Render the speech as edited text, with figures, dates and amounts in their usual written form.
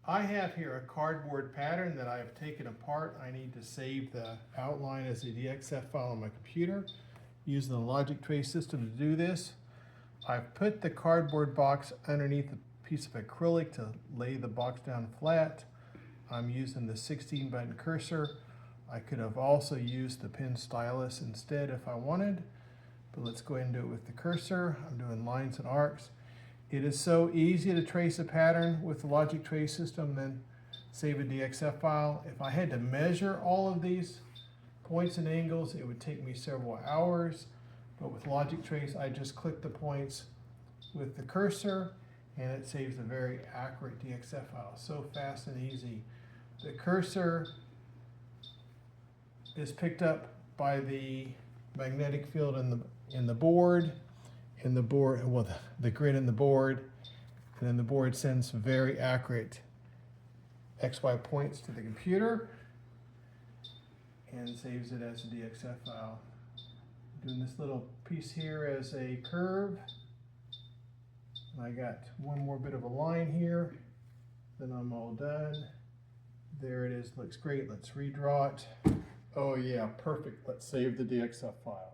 I have here a cardboard pattern that I have taken apart. I need to save the outline as a DXF file on my computer. Using the logic trace system to do this. I've put the cardboard box underneath a piece of acrylic to lay the box down flat. I'm using the 16-button cursor. I could have also used the pen stylus instead if I wanted, but let's go ahead and do it with the cursor. I'm doing lines and arcs. It is so easy to trace a pattern with the logic trace system, then save a DXF file. If I had to measure all of these points and angles, it would take me several hours. But with logic trace, I just click the points with the cursor and it saves a very accurate DXF file. So fast and easy. The cursor is picked up by the magnetic field in the board. The grid in the board, and then the board sends very accurate XY points to the computer and saves it as a DXF file. Doing this little piece here as a curve. I got one more bit of a line here, then I'm all done. There it is, looks great. Let's redraw it. Oh yeah, perfect. Let's save the DXF file.